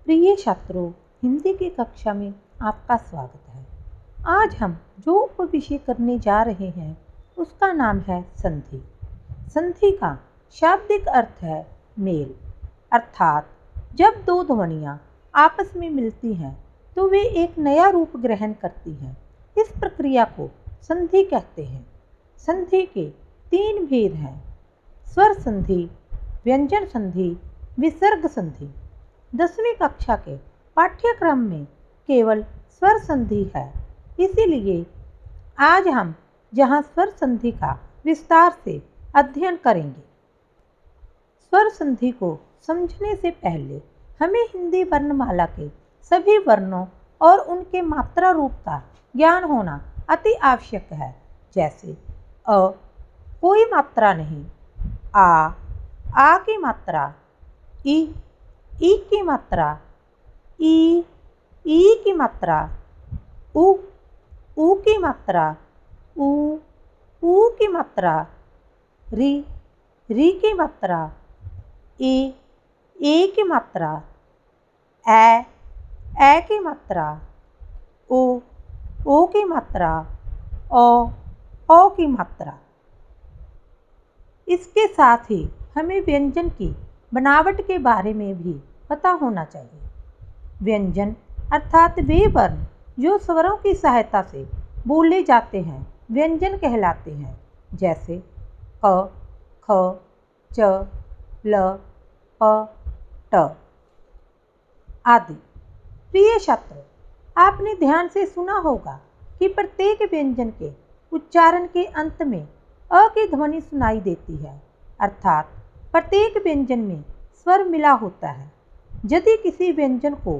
प्रिय छात्रों, हिंदी की कक्षा में आपका स्वागत है। आज हम जो उपविषय करने जा रहे हैं उसका नाम है संधि। संधि का शाब्दिक अर्थ है मेल, अर्थात जब दो ध्वनियाँ आपस में मिलती हैं तो वे एक नया रूप ग्रहण करती हैं। इस प्रक्रिया को संधि कहते हैं। संधि के 3 भेद हैं: स्वर संधि, व्यंजन संधि, विसर्ग संधि। 10वीं कक्षा के पाठ्यक्रम में केवल स्वर संधि है, इसीलिए आज हम जहां स्वर संधि का विस्तार से अध्ययन करेंगे। स्वर संधि को समझने से पहले हमें हिंदी वर्णमाला के सभी वर्णों और उनके मात्रा रूप का ज्ञान होना अति आवश्यक है। जैसे अ कोई मात्रा नहीं, आ की मात्रा, ई की मात्रा, ई की मात्रा, ऊ की मात्रा, ऊ की मात्रा, री की मात्रा, ए की मात्रा, ए की मात्रा, ओ की मात्रा, ओ की मात्रा। इसके साथ ही हमें व्यंजन की बनावट के बारे में भी पता होना चाहिए। व्यंजन अर्थात वे वर्ण जो स्वरों की सहायता से बोले जाते हैं व्यंजन कहलाते हैं। जैसे क, ख, च, ल, प, ट आदि। प्रिय छात्रों, आपने ध्यान से सुना होगा कि प्रत्येक व्यंजन के उच्चारण के अंत में अ की ध्वनि सुनाई देती है, अर्थात प्रत्येक व्यंजन में स्वर मिला होता है। यदि किसी व्यंजन को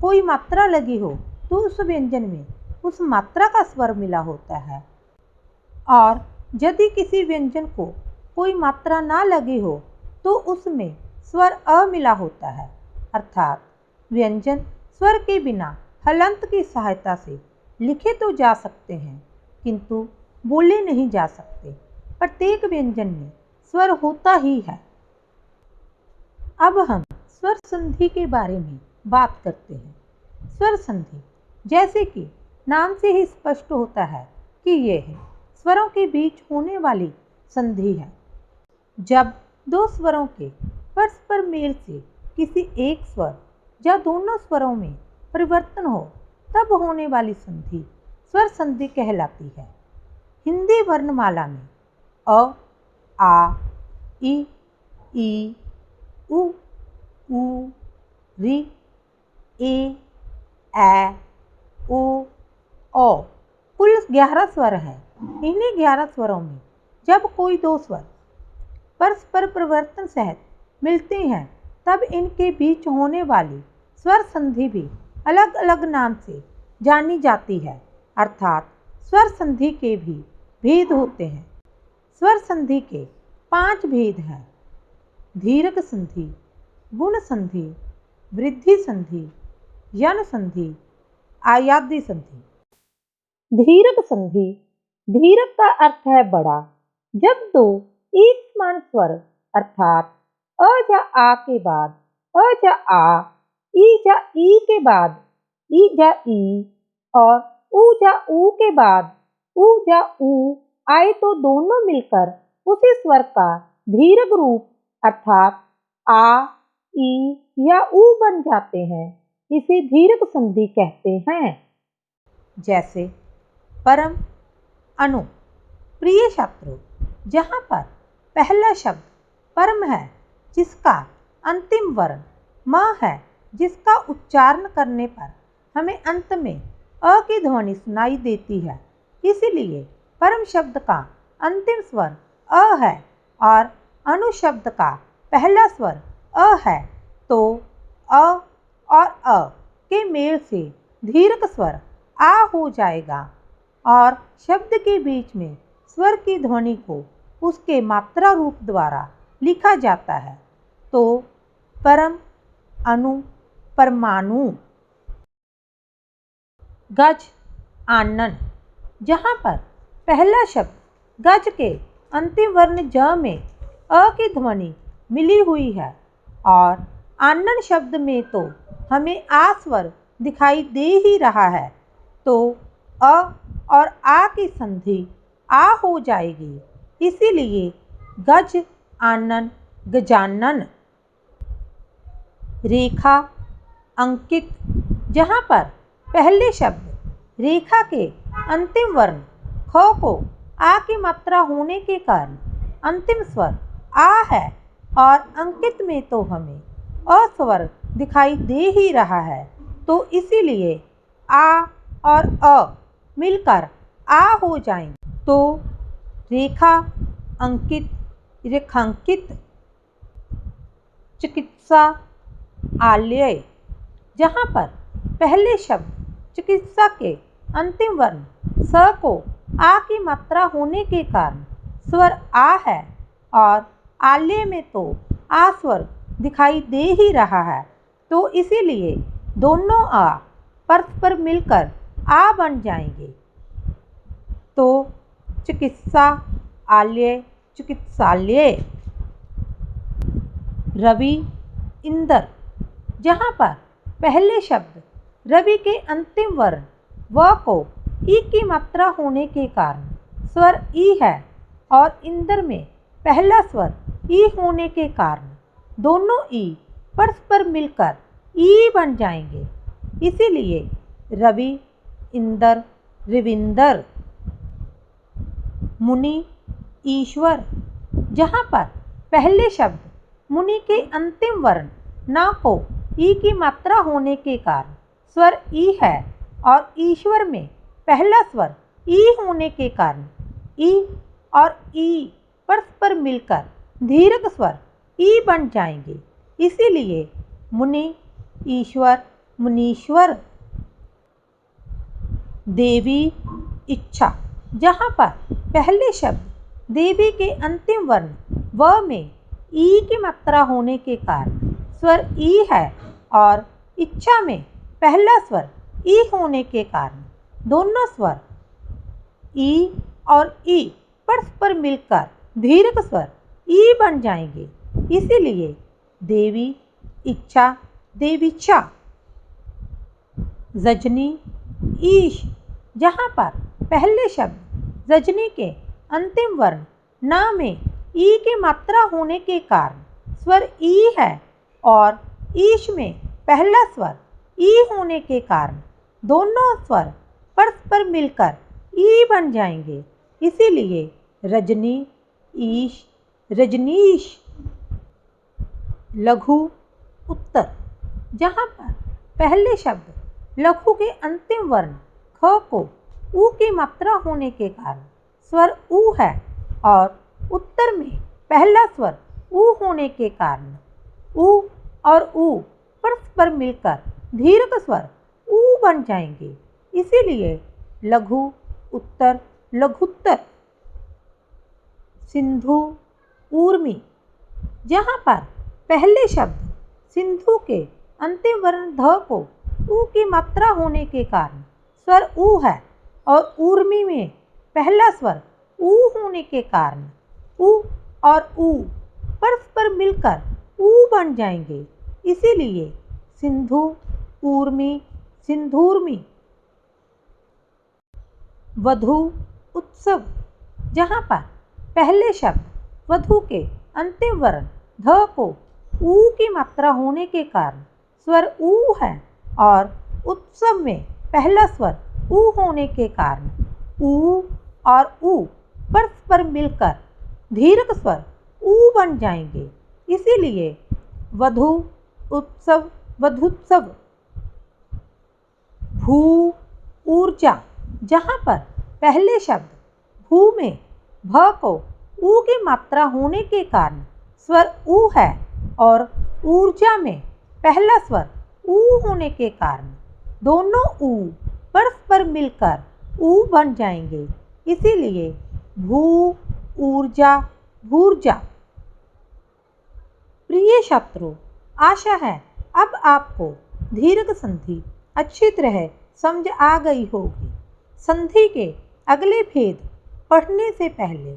कोई मात्रा लगी हो तो उस व्यंजन में उस मात्रा का स्वर मिला होता है, और यदि किसी व्यंजन को कोई मात्रा ना लगी हो तो उसमें स्वर अ मिला होता है, अर्थात व्यंजन स्वर के बिना हलंत की सहायता से लिखे तो जा सकते हैं किंतु बोले नहीं जा सकते। प्रत्येक व्यंजन में स्वर होता ही है। अब हम स्वर संधि के बारे में बात करते हैं। स्वर संधि जैसे कि नाम से ही स्पष्ट होता है कि यह स्वरों के बीच होने वाली संधि है। जब दो स्वरों के परस्पर मेल से किसी एक स्वर या दोनों स्वरों में परिवर्तन हो तब होने वाली संधि स्वर संधि कहलाती है। हिंदी वर्णमाला में अ, आ, ई, उ, री, ए, ओ कुल 11 स्वर हैं। इन्हीं 11 स्वरों में जब कोई दो स्वर परस्पर परिवर्तन सहित मिलते हैं तब इनके बीच होने वाली स्वर संधि भी अलग अलग नाम से जानी जाती है, अर्थात स्वर संधि के भी भेद होते हैं। स्वर संधि के 5 भेद हैं: दीर्घ संधि, गुण संधि, वृद्धि संधि, यन संधि, आयादी संधि। दीर्घ संधि, दीर्घ का अर्थ है बड़ा। जब दो एक समान स्वर अर्थात अ या आ के बाद अ या आ, ई के बाद ई या ई और ऊ या ऊ के बाद ऊ या ऊ आए तो दोनों मिलकर उसी स्वर का दीर्घ रूप अर्थात आ, ई या ऊ बन जाते हैं। इसे दीर्घ संधि कहते हैं। जैसे परम, अनु। प्रिय छात्रों, जहाँ पर पहला शब्द परम है जिसका अंतिम वर्ण म है, जिसका उच्चारण करने पर हमें अंत में अ की ध्वनि सुनाई देती है, इसीलिए परम शब्द का अंतिम स्वर अ है और अनु शब्द का पहला स्वर अ है, तो अ और अ के मेल से दीर्घ स्वर आ हो जाएगा और शब्द के बीच में स्वर की ध्वनि को उसके मात्रा रूप द्वारा लिखा जाता है। तो परम, अनु, परमाणु। गज, आनन। जहाँ पर पहला शब्द गज के अंतिम वर्ण ज में अ की ध्वनि मिली हुई है और आनन शब्द में तो हमें आ स्वर दिखाई दे ही रहा है, तो अ और आ की संधि आ हो जाएगी। इसीलिए गज आनन गजानन। रेखा अंकित, जहाँ पर पहले शब्द रेखा के अंतिम वर्ण ख को आ की मात्रा होने के कारण अंतिम स्वर आ है, और अंकित में तो हमें अ स्वर दिखाई दे ही रहा है, तो इसीलिए आ और अ मिलकर आ हो जाएंगे। तो रेखा अंकित, रेखांकित। चिकित्सा आलय, जहाँ पर पहले शब्द चिकित्सा के अंतिम वर्ण स को आ की मात्रा होने के कारण स्वर आ है, और आलय में तो आ स्वर दिखाई दे ही रहा है, तो इसीलिए दोनों आ परस्पर मिलकर आ बन जाएंगे। तो चिकित्सा आलय चिकित्सालय। रवि इंदर, जहाँ पर पहले शब्द रवि के अंतिम वर्ण व को ई की मात्रा होने के कारण स्वर ई है, और इंदर में पहला स्वर ई होने के कारण दोनों ई परस्पर मिलकर ई बन जाएंगे। इसीलिए रवि इंदर रविंदर। मुनि ईश्वर, जहाँ पर पहले शब्द मुनि के अंतिम वर्ण न को ई की मात्रा होने के कारण स्वर ई है, और ईश्वर में पहला स्वर ई होने के कारण ई और ई परस्पर मिलकर दीर्घ स्वर ई बन जाएंगे। इसीलिए मुनि ईश्वर मुनीश्वर। देवी इच्छा, जहाँ पर पहले शब्द देवी के अंतिम वर्ण व में ई की मात्रा होने के कारण स्वर ई है, और इच्छा में पहला स्वर ई होने के कारण दोनों स्वर ई और ई परस्पर मिलकर दीर्घ स्वर ई बन जाएंगे। इसीलिए देवी इच्छा देवीच्छा। जजनी ईश, जहाँ पर पहले शब्द जजनी के अंतिम वर्ण न में ई की मात्रा होने के कारण स्वर ई है, और ईश में पहला स्वर ई होने के कारण दोनों स्वर परस्पर मिलकर ई बन जाएंगे। इसीलिए रजनी ईश रजनीश। लघु उत्तर, जहाँ पर पहले शब्द लघु के अंतिम वर्ण ख को ऊ की मात्रा होने के कारण स्वर ऊ है, और उत्तर में पहला स्वर ऊ होने के कारण ऊ और ऊ परस्पर मिलकर दीर्घ स्वर ऊ बन जाएंगे। इसीलिए लघु उत्तर लघुत्तर। सिंधु ऊर्मी, जहाँ पर पहले शब्द सिंधु के अंतिम वर्ण ध को ऊ की मात्रा होने के कारण स्वर ऊ है, और ऊर्मी में पहला स्वर ऊ होने के कारण ऊ और ऊ परस्पर मिलकर ऊ बन जाएंगे। इसीलिए सिंधु ऊर्मी सिंधूर्मी। वधु उत्सव, जहाँ पर पहले शब्द वधु के अंतिम वर्ण ध को ऊ की मात्रा होने के कारण स्वर ऊ है, और उत्सव में पहला स्वर ऊ होने के कारण ऊ और ऊ परस्पर मिलकर दीर्घ स्वर ऊ बन जाएंगे। इसीलिए वधु उत्सव वधुत्सव। भू ऊर्जा, जहाँ पर पहले शब्द भू में भ को ऊ की मात्रा होने के कारण स्वर ऊ है, और ऊर्जा में पहला स्वर ऊ होने के कारण दोनों ऊ परस्पर मिलकर ऊ बन जाएंगे। इसीलिए भू ऊर्जा भूर्जा। प्रिय छात्रों, आशा है अब आपको दीर्घ संधि अच्छी तरह समझ आ गई होगी। संधि के अगले भेद पढ़ने से पहले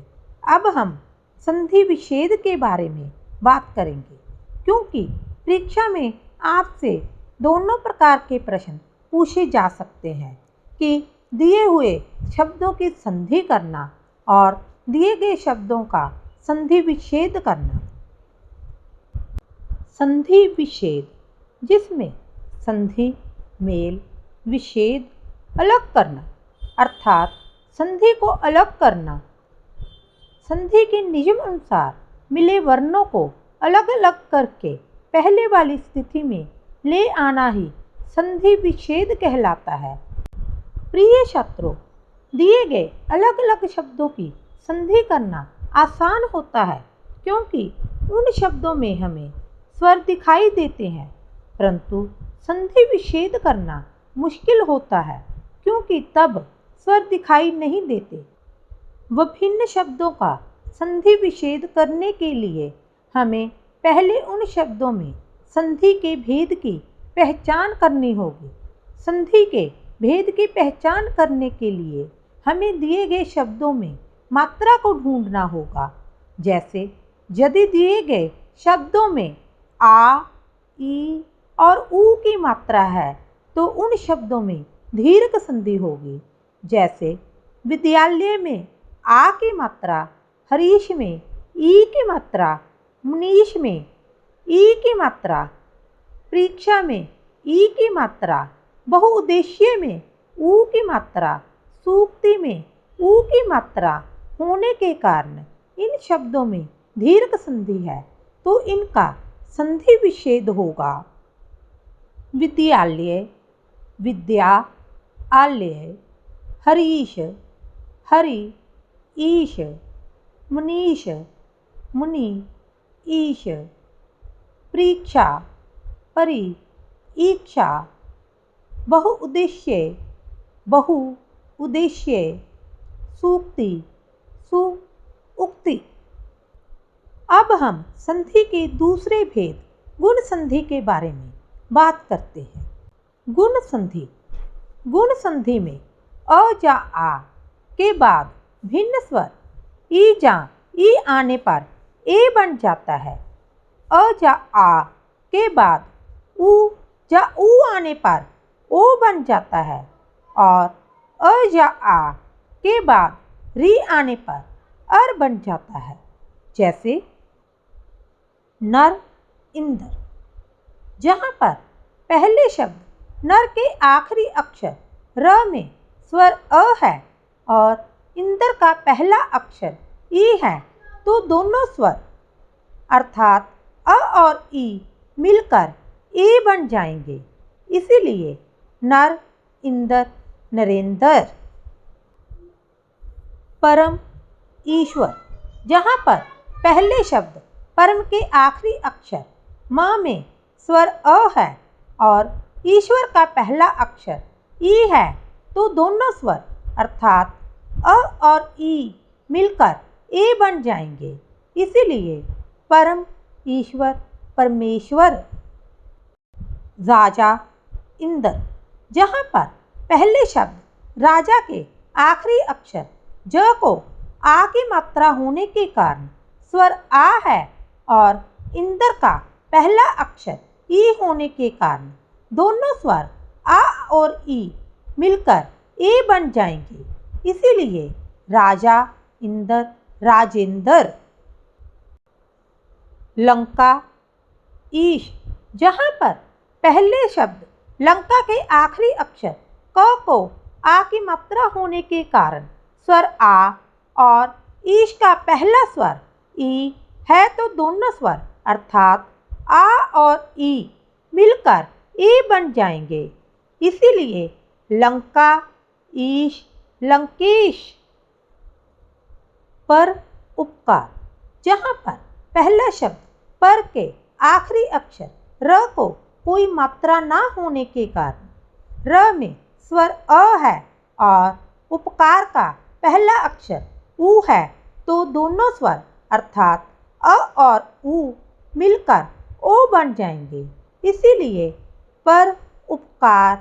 अब हम संधि विच्छेद के बारे में बात करेंगे, क्योंकि परीक्षा में आपसे दोनों प्रकार के प्रश्न पूछे जा सकते हैं कि दिए हुए शब्दों की संधि करना और दिए गए शब्दों का संधि विच्छेद करना। संधि विच्छेद, जिसमें संधि, मेल, विच्छेद, अलग करना अर्थात संधि को अलग करना। संधि के नियम अनुसार मिले वर्णों को अलग अलग करके पहले वाली स्थिति में ले आना ही संधि विच्छेद कहलाता है। प्रिय छात्रों, दिए गए अलग अलग शब्दों की संधि करना आसान होता है क्योंकि उन शब्दों में हमें स्वर दिखाई देते हैं, परंतु संधि विच्छेद करना मुश्किल होता है क्योंकि तब स्वर दिखाई नहीं देते। विभिन्न शब्दों का संधि विच्छेद करने के लिए हमें पहले उन शब्दों में संधि के भेद की पहचान करनी होगी। संधि के भेद की पहचान करने के लिए हमें दिए गए शब्दों में मात्रा को ढूंढना होगा। जैसे यदि दिए गए शब्दों में आ, ई और ऊ की मात्रा है तो उन शब्दों में दीर्घ संधि होगी। जैसे विद्यालय में आ की मात्रा, हरीश में ई की मात्रा, मुनीश में ई की मात्रा, परीक्षा में ई की मात्रा, बहुउद्देशीय में ऊ की मात्रा, सूक्ति में ऊ की मात्रा होने के कारण इन शब्दों में दीर्घ संधि है तो इनका संधि विच्छेद होगा। विद्यालय, विद्या, आलय, हरीश, हरि, ईश, मुनीश, मुनि, ईश, परीक्षा, परि, ईक्षा, बहुउद्देश्य, बहु उद्देश्य, सूक्ति, सु, उक्ति। अब हम संधि के दूसरे भेद गुण संधि के बारे में बात करते हैं। गुण संधि। गुण संधि में अ जा आ के बाद भिन्न स्वर ई जा ई आने पर ए बन जाता है। अ जा आ के बाद ऊ जा ऊ आने पर ओ बन जाता है और अ जा आ के बाद री आने पर अर बन जाता है। जैसे नर, इंद्र, जहाँ पर पहले शब्द नर के आखिरी अक्षर र में स्वर अ है और इंद्र का पहला अक्षर ई है तो दोनों स्वर अर्थात अ और ई मिलकर ए बन जाएंगे। इसीलिए नर, इंद्र, नरेंद्र। परम, ईश्वर, जहाँ पर पहले शब्द परम के आखिरी अक्षर म में स्वर अ है और ईश्वर का पहला अक्षर ई है तो दोनों स्वर अर्थात अ और ई मिलकर ए बन जाएंगे। इसीलिए परम, ईश्वर, परमेश्वर। राजा, इंद्र, जहाँ पर पहले शब्द राजा के आखिरी अक्षर ज को आ की मात्रा होने के कारण स्वर आ है और इंद्र का पहला अक्षर ई होने के कारण दोनों स्वर आ और ई मिलकर ए बन जाएंगे। इसीलिए राजा, इंद्र, राजेंद्र। लंका, ईश, जहाँ पर पहले शब्द लंका के आखिरी अक्षर क को आ की मात्रा होने के कारण स्वर आ और ईश का पहला स्वर ई है तो दोनों स्वर अर्थात आ और ई मिलकर ए बन जाएंगे। इसीलिए लंका, ईश, लंकेश। पर उपकार, जहाँ पर पहला शब्द पर के आखिरी अक्षर र को कोई मात्रा ना होने के कारण र में स्वर अ है और उपकार का पहला अक्षर ऊ है तो दोनों स्वर अर्थात अ और ऊ मिलकर ओ बन जाएंगे। इसीलिए पर उपकार,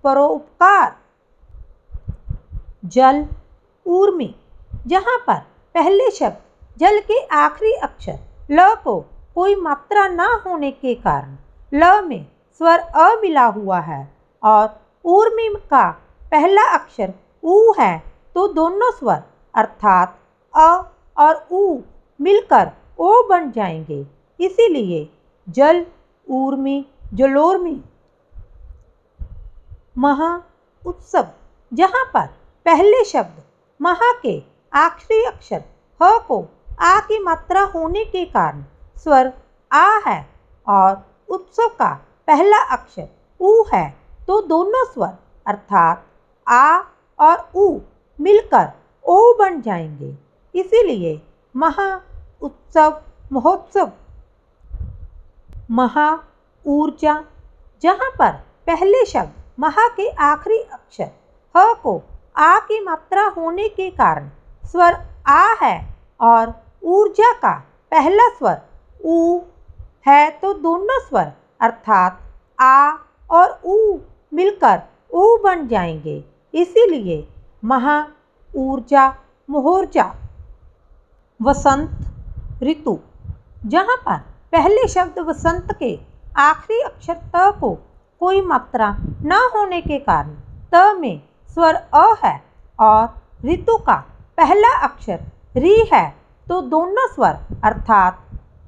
परोपकार। जल, ऊर्मी, जहाँ पर पहले शब्द जल के आखिरी अक्षर ल को कोई मात्रा ना होने के कारण ल में स्वर अ मिला हुआ है और ऊर्मी का पहला अक्षर ऊ है तो दोनों स्वर अर्थात अ और ऊ मिलकर ओ बन जाएंगे। इसीलिए जल ऊर्मी जलोर्मी। महा उत्सव, जहाँ पर पहले शब्द महा के आखिरी अक्षर ह को आ की मात्रा होने के कारण स्वर आ है और उत्सव का पहला अक्षर ऊ है तो दोनों स्वर अर्थात आ और ऊ मिलकर ओ बन जाएंगे। इसीलिए महा उत्सव महोत्सव। महा ऊर्जा, जहाँ पर पहले शब्द महा के आखिरी अक्षर ह को आ की मात्रा होने के कारण स्वर आ है और ऊर्जा का पहला स्वर ऊ है तो दोनों स्वर अर्थात आ और ऊ मिलकर ऊ बन जाएंगे। इसीलिए महा ऊर्जा मोहर्जा। वसंत ऋतु, जहाँ पर पहले शब्द वसंत के आखिरी अक्षर त को कोई मात्रा न होने के कारण त में स्वर अ है और ऋतु का पहला अक्षर री है तो दोनों स्वर अर्थात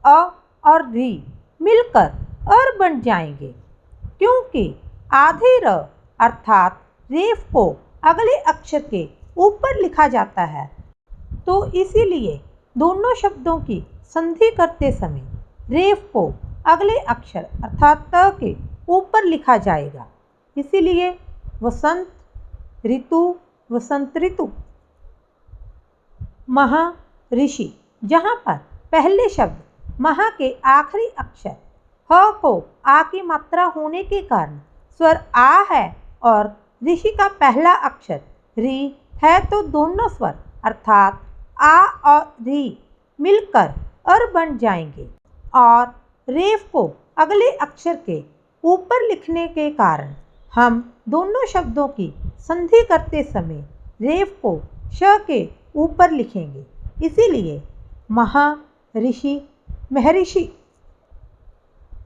अ और री मिलकर अर बन जाएंगे। क्योंकि आधे र अर्थात रेफ को अगले अक्षर के ऊपर लिखा जाता है तो इसीलिए दोनों शब्दों की संधि करते समय रेफ को अगले अक्षर अर्थात त के ऊपर लिखा जाएगा। इसीलिए वसंत ऋतु वसंत ऋतु। महा ऋषि, जहाँ पर पहले शब्द महा के आखिरी अक्षर ह को आ की मात्रा होने के कारण स्वर आ है और ऋषि का पहला अक्षर री है तो दोनों स्वर अर्थात आ और री मिलकर अर बन जाएंगे और रेफ को अगले अक्षर के ऊपर लिखने के कारण हम दोनों शब्दों की संधि करते समय रेफ को श के ऊपर लिखेंगे। इसीलिए महा ऋषि महर्षि।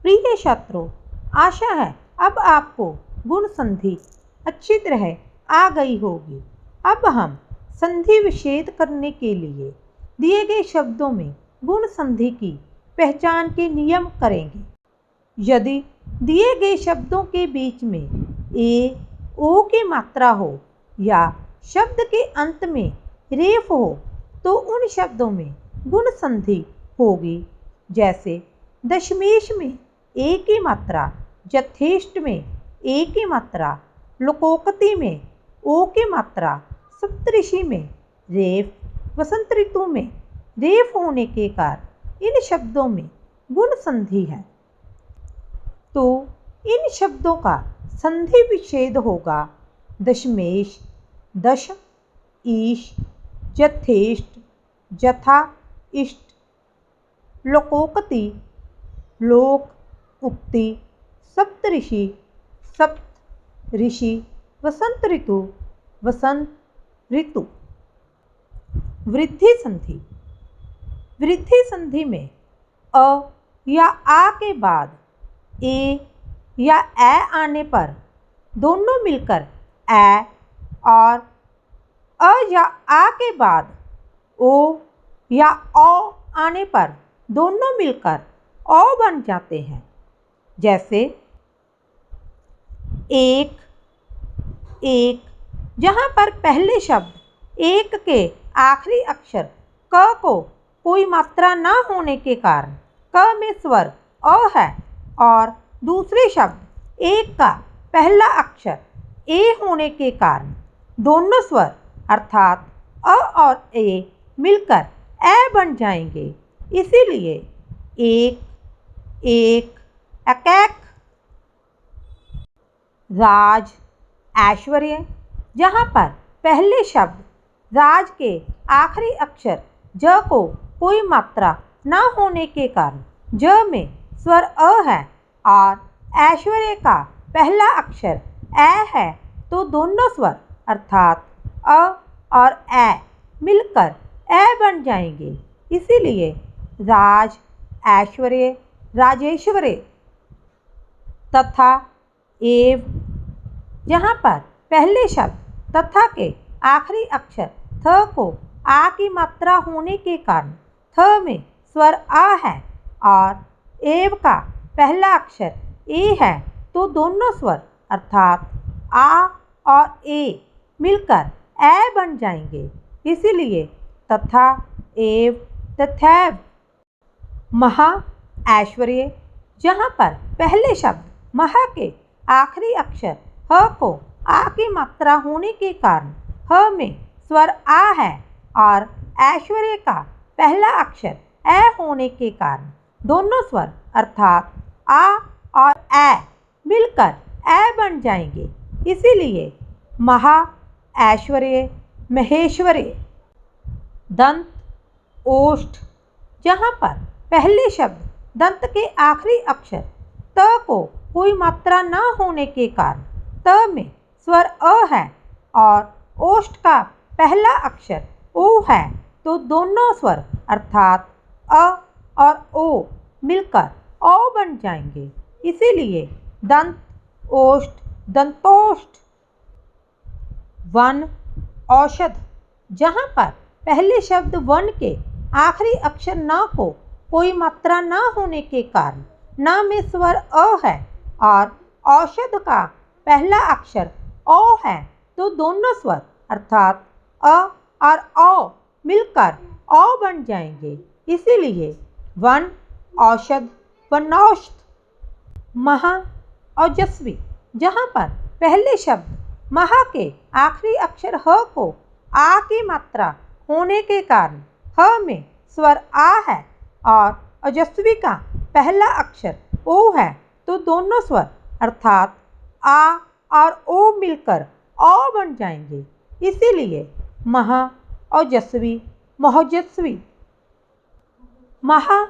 प्रिय छात्रों, आशा है अब आपको गुण संधि अच्छी तरह आ गई होगी। अब हम संधि विच्छेद करने के लिए दिए गए शब्दों में गुण संधि की पहचान के नियम करेंगे। यदि दिए गए शब्दों के बीच में ए ओ की मात्रा हो या शब्द के अंत में रेफ हो तो उन शब्दों में गुण संधि होगी। जैसे दशमेश में ए की मात्रा, यथेष्ट में ए की मात्रा, लोकोक्ति में ओ की मात्रा, सप्तऋषि में रेफ, वसंत ऋतु में रेफ होने के कारण इन शब्दों में गुण संधि है। तो इन शब्दों का संधि विच्छेद होगा दशमेश दश, ईश, यथेष्ट यथा, इष्ट, लोकोक्ति लोक, उक्ति, सप्तऋषि सप्त, ऋषि, वसंत ऋतु वसंत ऋतु। वृद्धि संधि। वृद्धि संधि में अ या आ के बाद ए या ए आने पर दोनों मिलकर ए और अ या आ के बाद ओ या औ आने पर दोनों मिलकर औ बन जाते हैं। जैसे एक एक, जहाँ पर पहले शब्द एक के आखिरी अक्षर क को कोई मात्रा न होने के कारण क में स्वर अ है और दूसरे शब्द एक का पहला अक्षर ए होने के कारण दोनों स्वर अर्थात अ और ए मिलकर ए बन जाएंगे। इसीलिए एक एक, एकैक। राज ऐश्वर्य, जहाँ पर पहले शब्द राज के आखिरी अक्षर ज को कोई मात्रा न होने के कारण ज में स्वर अ है और ऐश्वर्य का पहला अक्षर ए है तो दोनों स्वर अर्थात अ और ए मिलकर ए बन जाएंगे। इसीलिए राज ऐश्वर्य राजेश्वरी। तथा, एव। जहाँ पर पहले शब्द तथा के आखिरी अक्षर थ को आ की मात्रा होने के कारण थ में स्वर आ है और एव का पहला अक्षर ए है, तो दोनों स्वर अर्थात आ और ए मिलकर ए बन जाएंगे। इसीलिए तथा, एव, तथैव। महा, ऐश्वर्य। जहाँ पर पहले शब्द महा के आखिरी अक्षर ह को आ की मात्रा होने के कारण ह में स्वर आ है और ऐश्वर्य का पहला अक्षर ए होने के कारण दोनों स्वर अर्थात आ और ए मिलकर ए बन जाएंगे। इसीलिए महा, ऐश्वर्य, महेश्वर्य। दंत, ओष्ठ। जहाँ पर पहले शब्द दंत के आखिरी अक्षर त को कोई मात्रा न होने के कारण त में स्वर अ है और ओष्ठ का पहला अक्षर ओ है, तो दोनों स्वर अर्थात अ और ओ मिलकर औ बन जाएंगे। इसीलिए दंत, ओष्ठ, दंतोष्ठ। वन, औषध। जहाँ पर पहले शब्द वन के आखिरी अक्षर न को कोई मात्रा न होने के कारण न में स्वर अ है और औषध का पहला अक्षर ओ है, तो दोनों स्वर अर्थात अ और औ मिलकर औ बन जाएंगे। इसीलिए वन, औषध, वनौषध। महा, ओजस्वी। जहाँ पर पहले शब्द महा के आखिरी अक्षर ह को आ की मात्रा होने के कारण ह में स्वर आ है और ओजस्वी का पहला अक्षर ओ है, तो दोनों स्वर अर्थात आ और ओ मिलकर औ बन जाएंगे। इसीलिए महा, ओजस्वी, महोजस्वी। महा,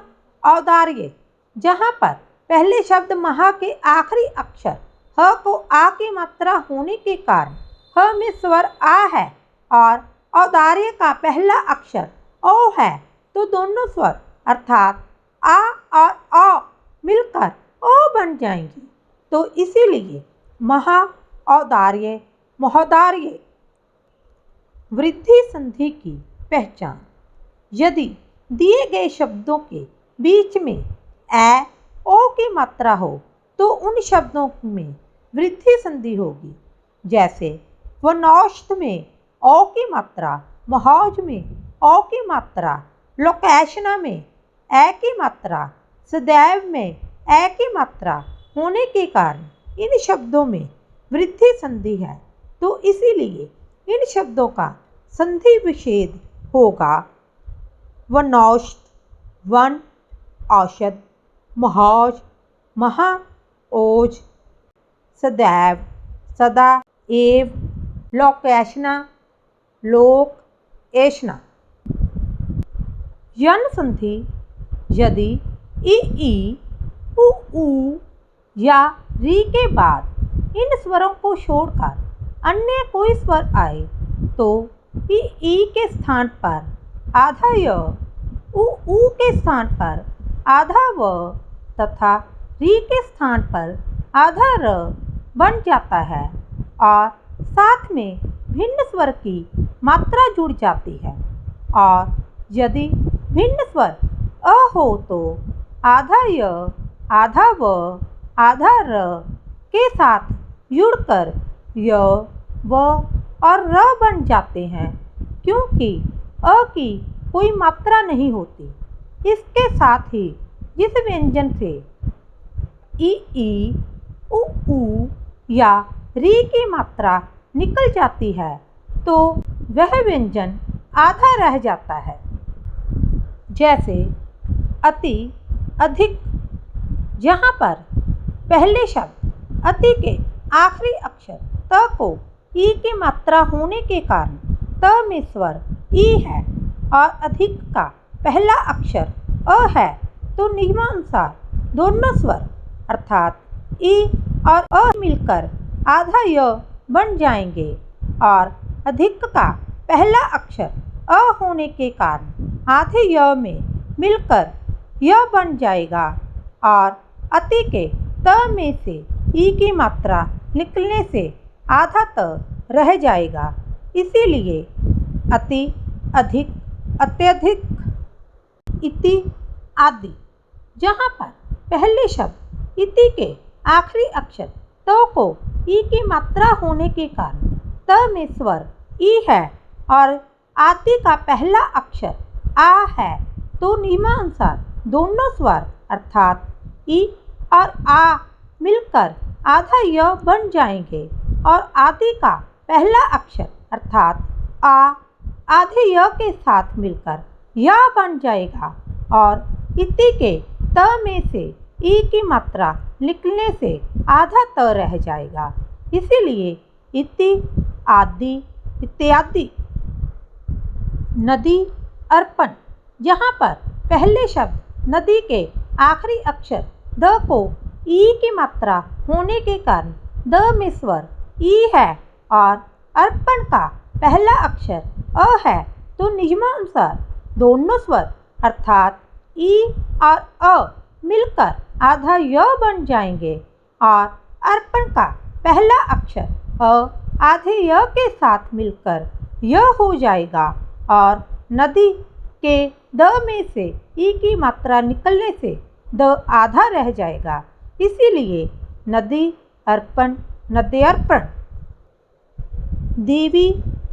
औदार्य। जहाँ पर पहले शब्द महा के आखिरी अक्षर ह को आ की मात्रा होने के कारण ह में स्वर आ है और औदार्य का पहला अक्षर ओ है, तो दोनों स्वर अर्थात आ और औ मिलकर ओ बन जाएंगे। तो इसीलिए महा, औदार्य, महोदार्य। वृद्धि संधि की पहचान। यदि दिए गए शब्दों के बीच में ए, ओ की मात्रा हो तो उन शब्दों में वृद्धि संधि होगी। जैसे वनौषध में ओ की मात्रा, महौज में ओ की मात्रा, लोकेशना में ए की मात्रा, सदैव में ए की मात्रा होने के कारण इन शब्दों में वृद्धि संधि है। तो इसीलिए इन शब्दों का संधि विच्छेद होगा वनौषध, वन, औषध, महौज, महा, ओज, सदैव, सदा, एव, लोकेशना, लोक, एशना। यन संधि। यदि ई, उ या री के बाद इन स्वरों को छोड़कर अन्य कोई स्वर आए तो ई के स्थान पर आधा य, उ के स्थान पर आधा व तथा री के स्थान पर आधा र बन जाता है और साथ में भिन्न स्वर की मात्रा जुड़ जाती है। और यदि भिन्न स्वर अ हो तो आधा य, आधा व, आधा र के साथ जुड़कर य, व और र बन जाते हैं, क्योंकि अ की कोई मात्रा नहीं होती। इसके साथ ही जिस व्यंजन से ई, उ या री की मात्रा निकल जाती है तो वह व्यंजन आधा रह जाता है। जैसे अति, अधिक। जहाँ पर पहले शब्द अति के आखिरी अक्षर त को ई की मात्रा होने के कारण त में स्वर ई है और अधिक का पहला अक्षर अ है, तो नियमानुसार दोनों स्वर अर्थात ई और अ मिलकर आधा य बन जाएंगे और अधिक का पहला अक्षर अ होने के कारण आधे य में मिलकर य बन जाएगा और अति के त में से ई की मात्रा निकलने से आधा त रह जाएगा। इसीलिए अति, अधिक, अत्यधिक, इति आदि। जहाँ पर पहले शब्द इति के आखिरी अक्षर त को ई की मात्रा होने के कारण त में स्वर ई है और आदि का पहला अक्षर आ है, तो नियमानुसार दोनों स्वर अर्थात ई और आ मिलकर आधा य बन जाएंगे और आदि का पहला अक्षर अर्थात आ आधे य के साथ मिलकर या बन जाएगा और इति के त में से ई की मात्रा निकलने से आधा त रह जाएगा। इसीलिए इति, आदि, इत्यादि। नदी, अर्पण। जहाँ पर पहले शब्द नदी के आखिरी अक्षर द को ई की मात्रा होने के कारण द में स्वर ई है और अर्पण का पहला अक्षर अ है, तो नियमानुसार दोनों स्वर अर्थात ई और अ मिलकर आधा य बन जाएंगे और अर्पण का पहला अक्षर अ आधे य के साथ मिलकर य हो जाएगा और नदी के द में से ई की मात्रा निकलने से द आधा रह जाएगा। इसीलिए नदी, अर्पण, नद्यर्पण। देवी,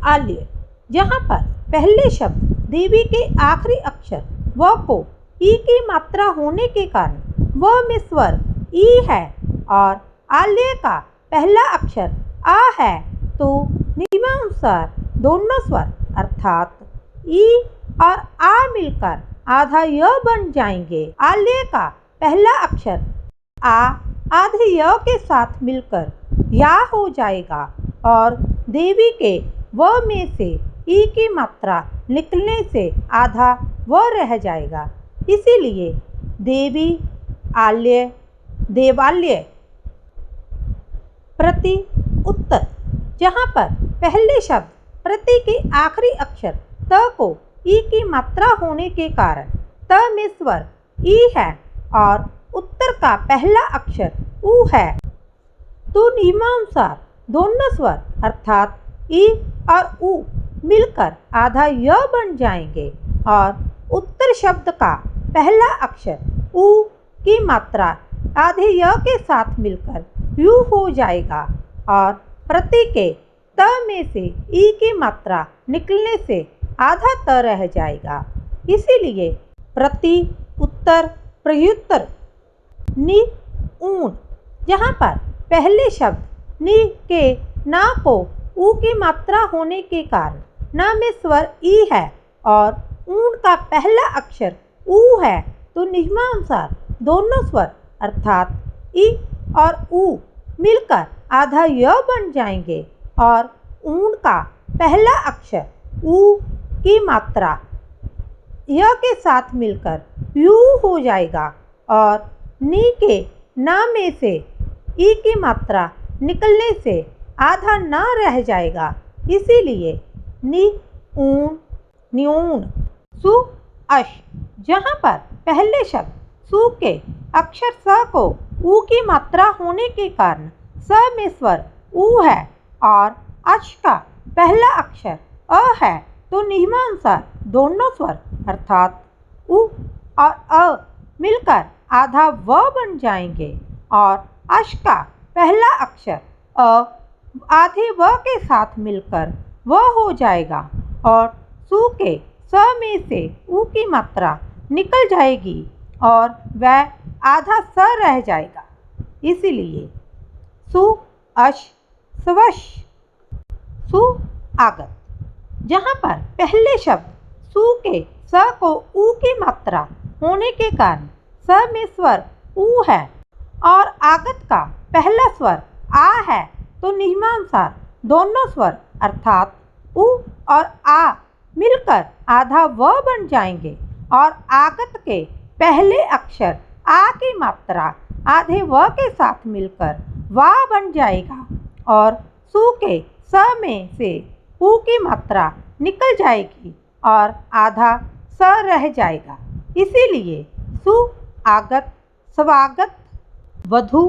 आल्य। जहाँ पर पहले शब्द देवी के आखिरी अक्षर व को ई की मात्रा होने के कारण व में स्वर ई है और आल्य का पहला अक्षर आ है, तो नियमानुसार दोनों स्वर अर्थात ई और आ मिलकर आधा य बन जाएंगे। आल्य का पहला अक्षर आ आधे य के साथ मिलकर या हो जाएगा और देवी के व में से ई की मात्रा निकलने से आधा व रह जाएगा। इसीलिए देवी, आल्य, देवाल्य। प्रति, उत्तर। जहाँ पर पहले शब्द प्रति के आखिरी अक्षर त को ई की मात्रा होने के कारण त में स्वर ई है और उत्तर का पहला अक्षर उ है, तो नियमानुसार दोनों स्वर अर्थात ई और उ मिलकर आधा य बन जाएंगे और उत्तर शब्द का पहला अक्षर उ की मात्रा आधे य के साथ मिलकर यू हो जाएगा और प्रति के त में से ई की मात्रा निकलने से आधा त रह जाएगा। इसीलिए प्रति, उत्तर, प्रयुत्तर। नि, ऊन। जहाँ पर पहले शब्द नि के ना को ऊ की मात्रा होने के कारण न में स्वर ई है और ऊन का पहला अक्षर ऊ है, तो नियमानुसार दोनों स्वर अर्थात ई और ऊ मिलकर आधा य बन जाएंगे और ऊन का पहला अक्षर ऊ की मात्रा य के साथ मिलकर यू हो जाएगा और नी के ना में से ई की मात्रा निकलने से आधा न रह जाएगा। इसीलिए नि, ऊन, न्यून। सु, अश। जहाँ पर पहले शब्द सु के अक्षर स को ऊ की मात्रा होने के कारण स में स्वर ऊ है और अश का पहला अक्षर अ है, तो नियमानुसार दोनों स्वर अर्थात उ और अ मिलकर आधा व बन जाएंगे और अश का पहला अक्षर अ आधे व के साथ मिलकर व हो जाएगा और सु के स में से ऊ की मात्रा निकल जाएगी और वह आधा स रह जाएगा। इसीलिए सु, अश, स्वश। सु, आगत। जहाँ पर पहले शब्द सु के स को ऊ की मात्रा होने के कारण स में स्वर ऊ है और आगत का पहला स्वर आ है, तो नियमानुसार दोनों स्वर अर्थात उ और आ मिलकर आधा व बन जाएंगे और आगत के पहले अक्षर आ की मात्रा आधे व के साथ मिलकर वा बन जाएगा और सु के स में से ऊ की मात्रा निकल जाएगी और आधा स रह जाएगा। इसीलिए सु, आगत, स्वागत, वधु,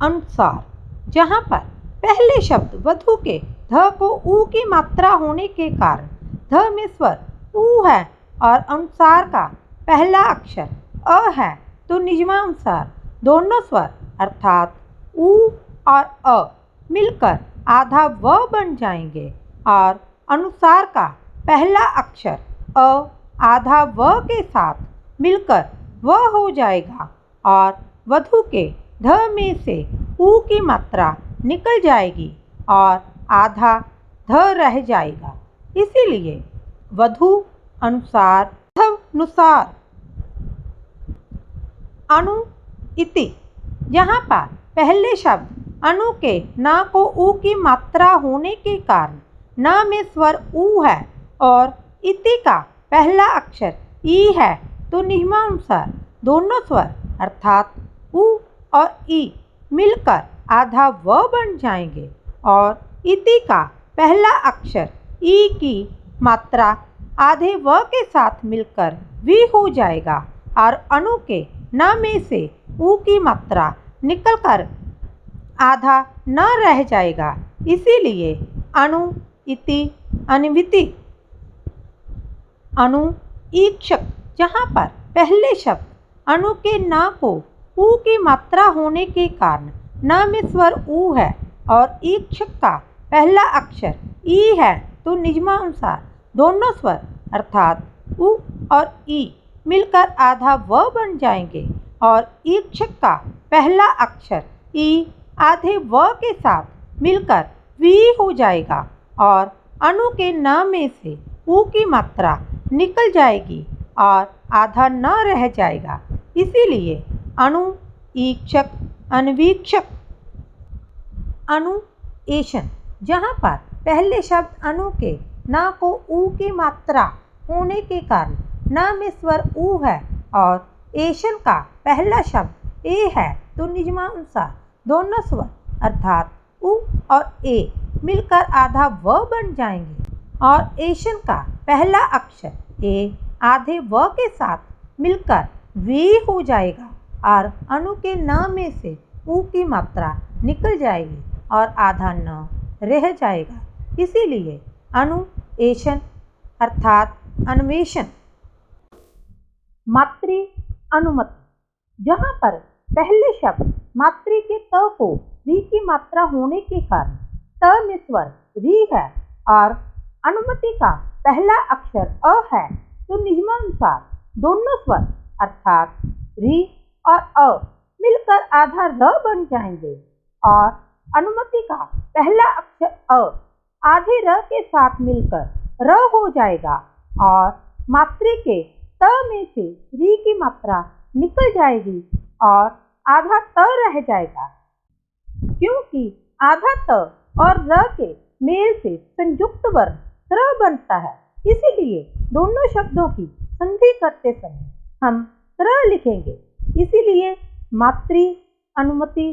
अनुसार, जहाँ पर पहले शब्द वधु के ध को ऊ की मात्रा होने के कारण ध में स्वर ऊ है और अनुसार का पहला अक्षर अ है, तो निजमानुसार दोनों स्वर अर्थात ऊ और अ मिलकर आधा व बन जाएंगे और अनुसार का पहला अक्षर अ आधा व के साथ मिलकर व हो जाएगा और वधु के ध में से ऊ की मात्रा निकल जाएगी और आधा ध रह जाएगा। इसीलिए वधु अनुसार नुसार। अनु इति, जहाँ पर पहले शब्द अनु के न को ऊ की मात्रा होने के कारण न में स्वर ऊ है और इति का पहला अक्षर ई है, तो नियमानुसार दोनों स्वर अर्थात ऊ और ई मिलकर आधा व बन जाएंगे और इति का पहला अक्षर ई की मात्रा आधे व के साथ मिलकर वी हो जाएगा और अनु के न में से ऊ की मात्रा निकलकर आधा न रह जाएगा। इसीलिए अनु इति अन्विति। अनु ईक्षक, जहाँ पर पहले शब्द अनु के न को ऊ की मात्रा होने के कारण न में स्वर ऊ है और ईक्षक का पहला अक्षर ई है, तो निजमानुसार दोनों स्वर अर्थात ऊ और ई मिलकर आधा व बन जाएंगे और ईक्षक का पहला अक्षर ई आधे व के साथ मिलकर वी हो जाएगा और अनु के न में से ऊ की मात्रा निकल जाएगी और आधा न रह जाएगा। इसीलिए अनु ईक्षक अन्वीक्षक। अनु एशन, जहाँ पर पहले शब्द अनु के न को ऊ की मात्रा होने के कारण न में स्वर ऊ है और एशन का पहला शब्द ए है, तो निजमानुसार दोनों स्वर अर्थात ऊ और ए मिलकर आधा व बन जाएंगे और एशन का पहला अक्षर ए आधे व के साथ मिलकर वे हो जाएगा और अनु के न में से ऊ की मात्रा निकल जाएगी और आधा न रह जाएगा। इसीलिए अनु एशन अर्थात अन्वेषण। मातृ अनुमति, जहाँ पर पहले शब्द मातृ के त को री की मात्रा होने के कारण त में स्वर री है और अनुमति का पहला अक्षर अ है, तो नियमानुसार दोनों स्वर अर्थात री और अ मिलकर आधा र बन जाएंगे और अनुमति का पहला अक्षर अ आधे र के साथ मिलकर र हो जाएगा और मातृ के त में से री की मात्रा निकल जाएगी और आधा त रह जाएगा। क्योंकि आधा त और र के मेल से संयुक्त वर्ण त्र बनता है, इसीलिए दोनों शब्दों की संधि करते समय हम त्र लिखेंगे। इसीलिए मातृ अनुमति,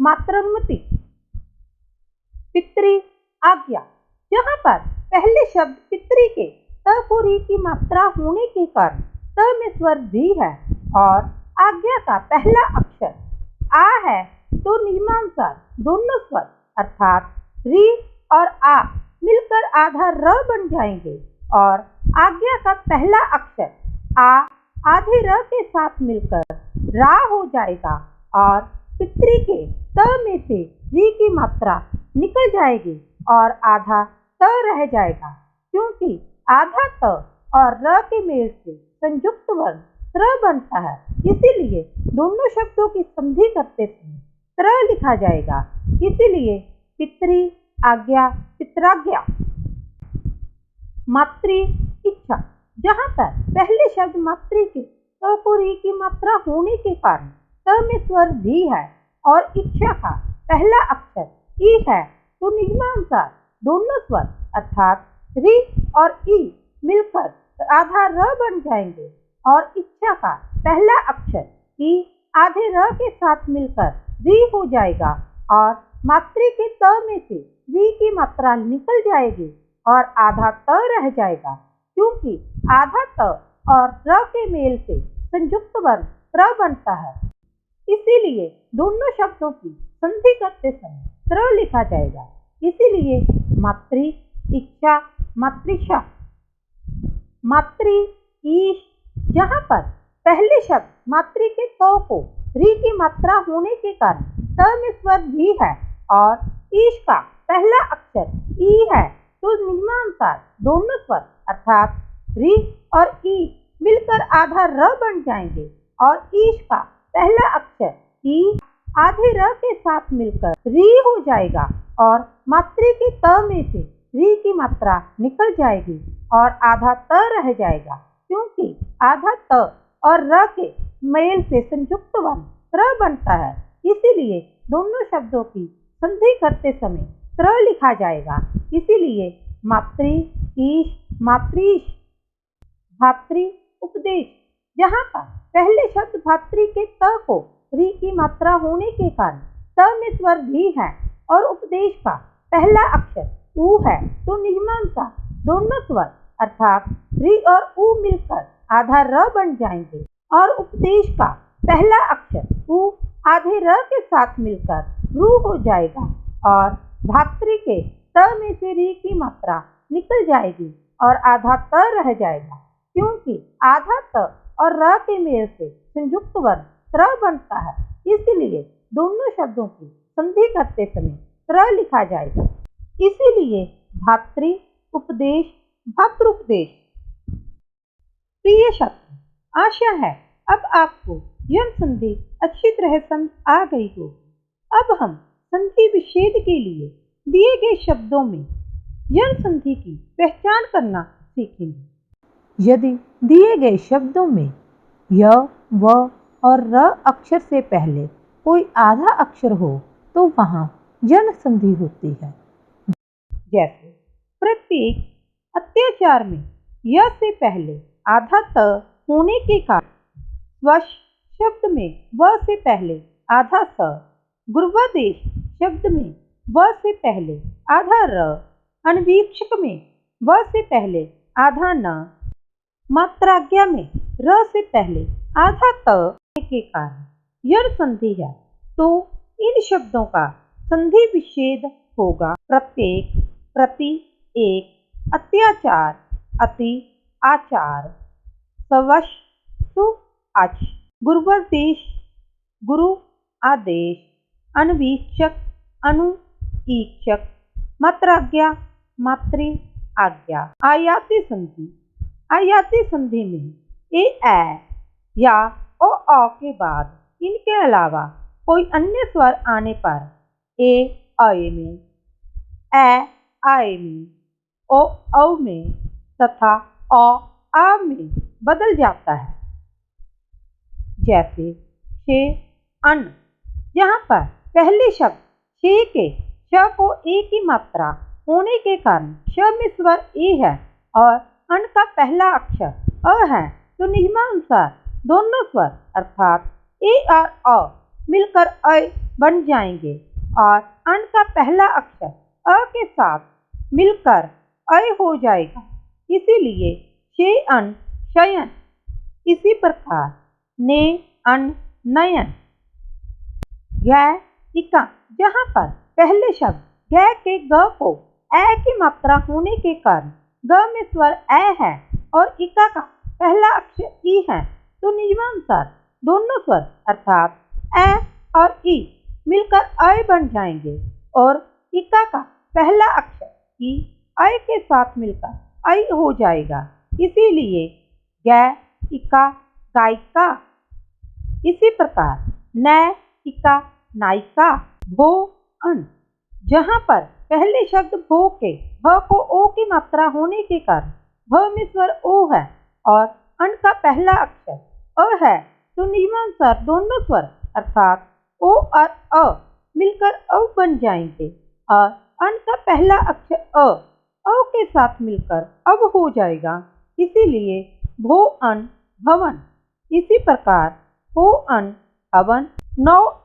मातृनुमति। पितृ आज्ञा, जहाँ पर पहले शब्द पितृ के त को री की मात्रा होने के कारण त में स्वर भी है और आज्ञा का पहला अक्षर आ है, तो नियमानुसार दोनों स्वर अर्थात री और आ मिलकर आधा र बन जाएंगे और आज्ञा का पहला अक्षर आ आधे र के साथ मिलकर रा हो जाएगा और पितृ के त में से री की मात्रा निकल जाएगी और आधा त रह जाएगा। क्योंकि आधा त और र के मेल से संयुक्त वर्ण त्र बनता है, इसीलिए दोनों शब्दों की संधि करते समय त्र लिखा जाएगा। इसीलिए पितृ आज्ञा, पित्राज्ञा। मातृ इच्छा, जहाँ पर पहले शब्द मातृ के त को री की मात्रा होने के कारण त में स्वर भी है और इच्छा का पहला अक्षर ई है, तो नियमानुसार दोनों स्वर अर्थात री और ई मिलकर आधा र बन जाएंगे और इच्छा का पहला अक्षर ई आधे र के साथ मिलकर री हो जाएगा और मातृ के त में से री की मात्रा निकल जाएगी और आधा त रह जाएगा। क्योंकि आधा त और र के मेल से संयुक्त वर्ण त्र बनता है, इसीलिए दोनों शब्दों की संधि करते समय त्र लिखा जाएगा। इसीलिए मातृ, इच्छा, मातृषा, मातृ, ईश, जहाँ पर पहले शब्द मातृ के त को री की मात्रा होने के कारण त में स्वर भी है और ईश का पहला अक्षर ई है, तो नियमानुसार दोनों स्वर अर्थात री और ई मिलकर आधा र बन जाएंगे और ईश का पहला अक्षर ई आधे र के साथ मिलकर री हो जाएगा और मातृ के त में से री की मात्रा निकल जाएगी और आधा त रह जाएगा, क्योंकि आधा त और र के मेल से संयुक्त वर्ण त्र बनता है। इसीलिए दोनों शब्दों की संधि करते समय त्र लिखा जाएगा। इसीलिए मातृ, ईश, मातृष, भातृ, उपदेश, जहाँ पर पहले शब्द भातृ के त को री की मात्रा होने के कारण त में स्वर भी है और उपदेश का पहला अक्षर ऊ है, तो नियमानुसार दोनों स्वर अर्थात री और ऊ मिलकर आधा र बन जाएंगे और उपदेश का पहला अक्षर ऊ आधे र के साथ मिलकर रू हो जाएगा और भातृ के त में से री की मात्रा निकल जाएगी और आधा त रह जाएगा, क्योंकि आधा त और र के मेल से संयुक्त वर्ण त्र बनता है। इसलिए दोनों शब्दों की संधि करते समय त्र लिखा जाएगा। इसीलिए भातृ, उपदेश, भातृपदेश। प्रिय छात्रों, आशा है अब आपको यह संधि अच्छी तरह समझ आ गई होगी। अब हम संधि विच्छेद के लिए दिए गए शब्दों में यह संधि की पहचान करना सीखेंगे। यदि दिए गए शब्दों में य, व और र अक्षर से पहले कोई आधा अक्षर हो तो वहाँ यह संधि होती है। जैसे प्रत्येक अत्याचार में य से पहले आधा त होने के कारण स्वश शब्द में व से पहले आधा स, गुरुवादेश शब्द में व से पहले आधा र, अनवीक्षक में व से पहले आधा न, मात्राज्ञा में र से पहले आधा त के कारण यह संधि है, तो इन शब्दों का संधि विच्छेद होगा प्रत्येक, प्रति, एक, अत्याचार, अति, आचार, स्वश, सु, अच, गुरुवादेश, गुरु, आदेश, अनवीक्षक, अनु, ईक्षक, मात्राज्ञा, मातृ, आज्ञा। आयाती संधि। आयाती संधि में ए या ओ के बाद इनके अलावा कोई अन्य स्वर आने पर ए अय में, ए आय में, ओ औ में तथा औ आ में बदल जाता है। जैसे शे, अन, यहाँ पर पहले शब्द शे के श को ए की मात्रा होने के कारण श में स्वर ए है और अन का पहला अक्षर अ है, तो नियमानुसार दोनों स्वर अर्थात ए और अ मिलकर अय बन जाएंगे और अन का पहला अक्षर अ के साथ मिलकर अय हो जाएगा। इसीलिए शे अन शयन। इसी प्रकार ने अन नयन। गै इका, जहाँ पर पहले शब्द गै के ग को ए की मात्रा होने के कारण ग में स्वर ए है और इका का पहला अक्षर ई है, तो नियमानुसार दोनों स्वर अर्थात ए और ई मिलकर अय बन जाएंगे और इका का पहला अक्षर ई अय के साथ मिलकर अय हो जाएगा। इसीलिए गै इका गायिका। इसी प्रकार नै इका नायिका। भो अन, जहाँ पर पहले शब्द भो के भ को ओ की मात्रा होने के कारण भ में स्वर ओ है और अन का पहला अक्षर अ है, तो नियमानुसार दोनों स्वर अर्थात ओ और अ मिलकर अ बन जाएंगे और अन का पहला अक्षर अ के साथ मिलकर अब हो जाएगा। इसीलिए भो अन भवन। इसी प्रकार हो अन हवन। नौ,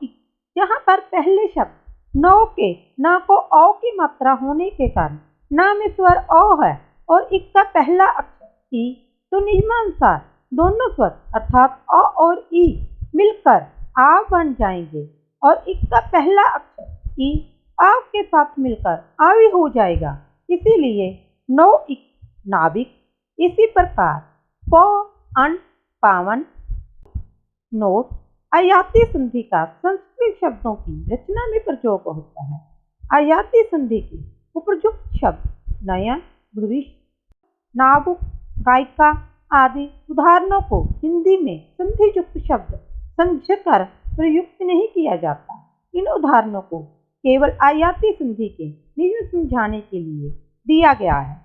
यहाँ पर पहले शब्द नौ के ना को औ की मात्रा होने के कारण ना में स्वर औ है और इक का पहला अक्षर ई, तो नियमानुसार दोनों स्वर अर्थात अ और ई मिलकर आ बन जाएंगे और इक का पहला अक्षर ई आव के साथ मिलकर आवी हो जाएगा, इसीलिए नौ इक नाविक। इसी प्रकार पौ अन पावन नोट आयाती संधि का संस्कृत शब्दों की रचना में प्रयोग होता है। आयाती संधि के उपयुक्त शब्द नयन, भविष्य, नावुक, गायिका आदि उदाहरणों को हिंदी में संधि युक्त शब्द समझकर प्रयुक्त नहीं किया जाता। इन उदाहरणों को केवल आयाती संधि के नियम समझाने के लिए दिया गया है।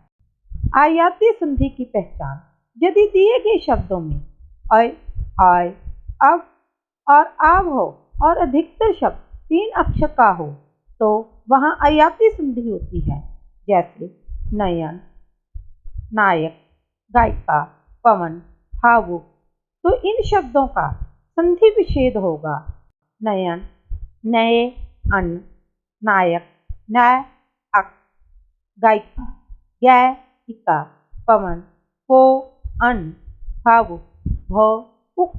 आयाती संधि की पहचान: यदि दिए गए शब्दों में अय, आय, अब और आव हो और अधिकतर शब्द 3 अक्षर का हो तो वहां आयाती संधि होती है, जैसे नयन, नायक, गायिका, पवन, भावुक। तो इन शब्दों का संधि विच्छेद होगा। नयन, नए, अन्न, नायक, नय, अक, गायिका, गै, इका, पवन, को, अन्न, भावुक, भौ, उक।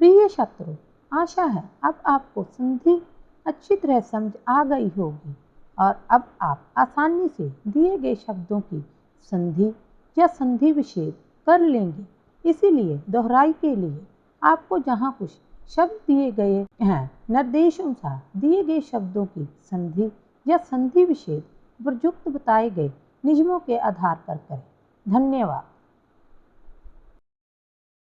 प्रिय छात्रों, आशा है अब आपको संधि अच्छी तरह समझ आ गई होगी और अब आप आसानी से दिए गए शब्दों की संधि या संधि विच्छेद कर लेंगे। इसीलिए दोहराई के लिए आपको जहाँ कुछ शब्द दिए गए हैं, निर्देशानुसार दिए गए शब्दों की संधि या संधि विच्छेद उपयुक्त बताए गए नियमों के आधार पर करें। धन्यवाद।